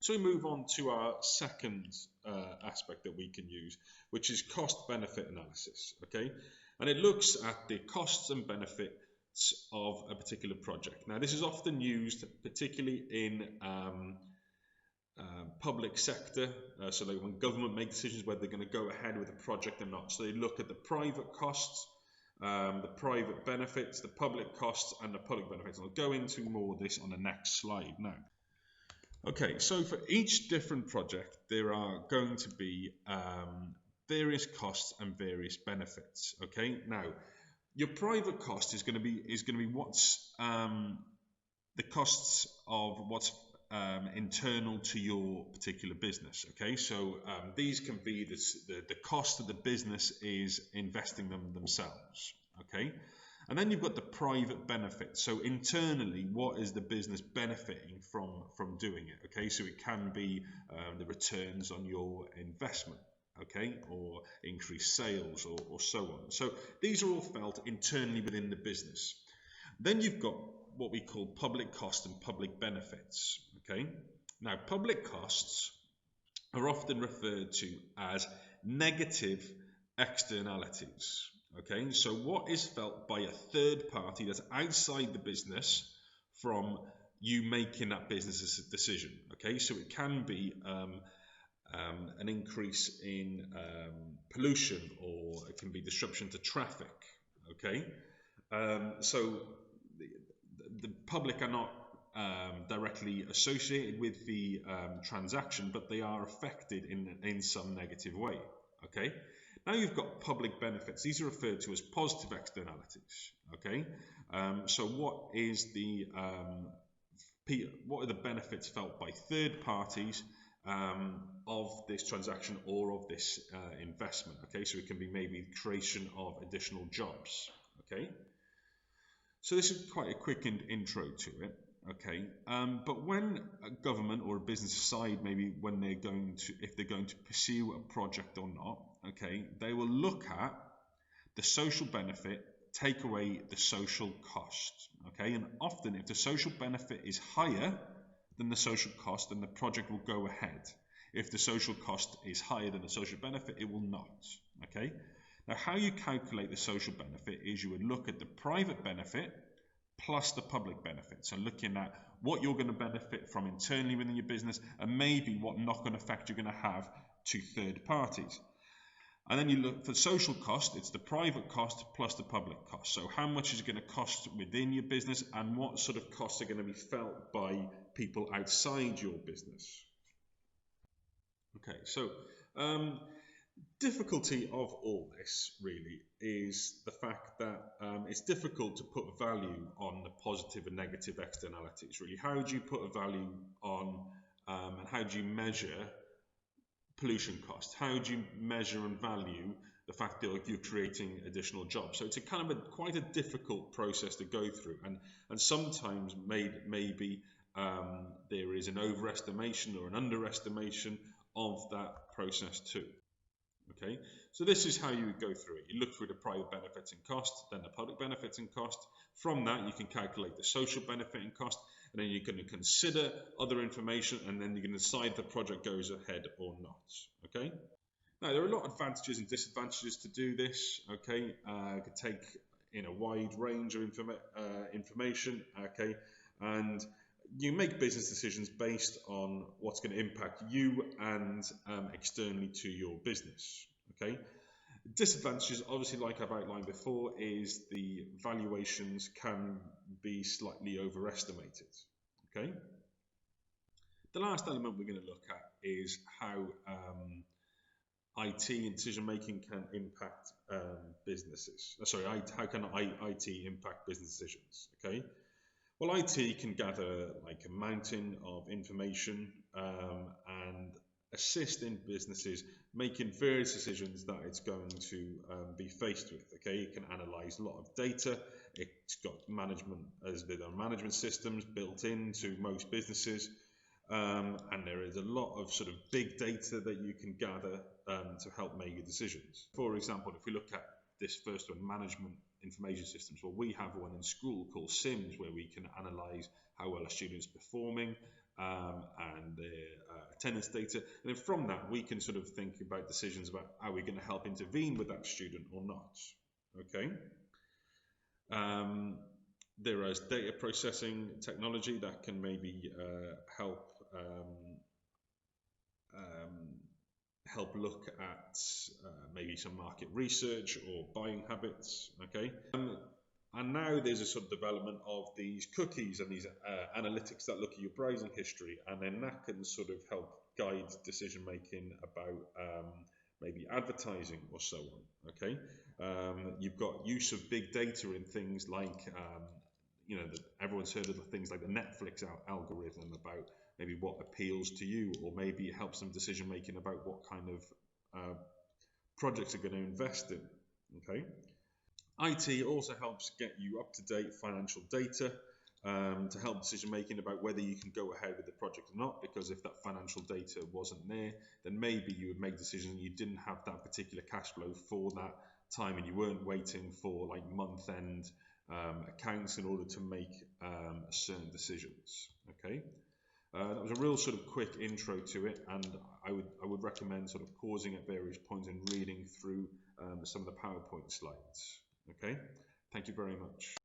So we move on to our second aspect that we can use, which is cost-benefit analysis, okay? And it looks at the costs and benefits of a particular project. Now, this is often used particularly in public sector, so like when government make decisions whether they're going to go ahead with a project or not. So they look at the private costs, the private benefits, the public costs, and the public benefits. I'll go into more of this on the next slide now. Okay, so for each different project, there are going to be various costs and various benefits. Okay, now your private cost is going to be what's the costs of what's internal to your particular business. Okay, so these can be the cost that the business is investing themselves. Okay, and then you've got the private benefits. So internally, what is the business benefiting from doing it? Okay, so it can be the returns on your investment, okay, or increased sales, or so on. So these are all felt internally within the business. Then you've got what we call public cost and public benefits. Okay, now public costs are often referred to as negative externalities. Okay, so what is felt by a third party that's outside the business from you making that business decision. Okay, so it can be an increase in pollution, or it can be disruption to traffic. Okay, so the public are not directly associated with the transaction, but they are affected in some negative way. Okay, now you've got public benefits. These are referred to as positive externalities. Okay, so what are the benefits felt by third parties of this transaction or of this investment? Okay, so it can be maybe creation of additional jobs. Okay, so this is quite a quick intro to it. Okay, but when a government or a business decide maybe if they're going to pursue a project or not, okay, they will look at the social benefit, take away the social cost. Okay, and often if the social benefit is higher than the social cost, then the project will go ahead. If the social cost is higher than the social benefit, it will not. Okay, now how you calculate the social benefit is you would look at the private benefit plus the public benefit. So looking at what you're going to benefit from internally within your business, and maybe what knock-on effect you're going to have to third parties. And then you look for social cost, it's the private cost plus the public cost. So how much is it going to cost within your business, and what sort of costs are going to be felt by people outside your business. Okay, so difficulty of all this really is the fact that it's difficult to put value on the positive and negative externalities. Really, how do you put a value on and how do you measure pollution cost? How do you measure and value the fact that you're creating additional jobs? So it's quite a difficult process to go through, and sometimes maybe there is an overestimation or an underestimation of that process too. Okay, so this is how you would go through it. You look through the private benefits and cost, then the public benefits and cost. From that, you can calculate the social benefit and cost, and then you're going to consider other information, and then you can decide if the project goes ahead or not. Okay, now there are a lot of advantages and disadvantages to do this. Okay, it could take in a wide range of information. Okay, and you make business decisions based on what's going to impact you and externally to your business. Okay, disadvantages, obviously, like I've outlined before, is the valuations can be slightly overestimated. Okay, the last element we're going to look at is how IT and decision making can impact businesses. How can IT impact business decisions? Okay. Well, IT can gather like a mountain of information and assist in businesses making various decisions that it's going to be faced with. Okay, it can analyze a lot of data. It's got management systems built into most businesses, and there is a lot of sort of big data that you can gather to help make your decisions. For example, if we look at this first one, management information systems, well, we have one in school called SIMS, where we can analyze how well a student's performing and their attendance data, and then from that we can sort of think about decisions about are we going to help intervene with that student or not. Okay. There is data processing technology that can maybe help look at maybe some market research or buying habits. Okay. And now there's a sort of development of these cookies and these analytics that look at your browsing history, and then that can sort of help guide decision making about maybe advertising or so on. Okay, you've got use of big data in things like everyone's heard of the things like the Netflix algorithm about maybe what appeals to you, or maybe it helps them decision making about what kind of projects are going to invest in. Okay. IT also helps get you up-to-date financial data to help decision making about whether you can go ahead with the project or not, because if that financial data wasn't there, then maybe you would make decisions you didn't have that particular cash flow for that time, and you weren't waiting for like month-end accounts in order to make certain decisions. Okay, that was a real sort of quick intro to it, and I would recommend sort of pausing at various points and reading through some of the PowerPoint slides. Okay, thank you very much.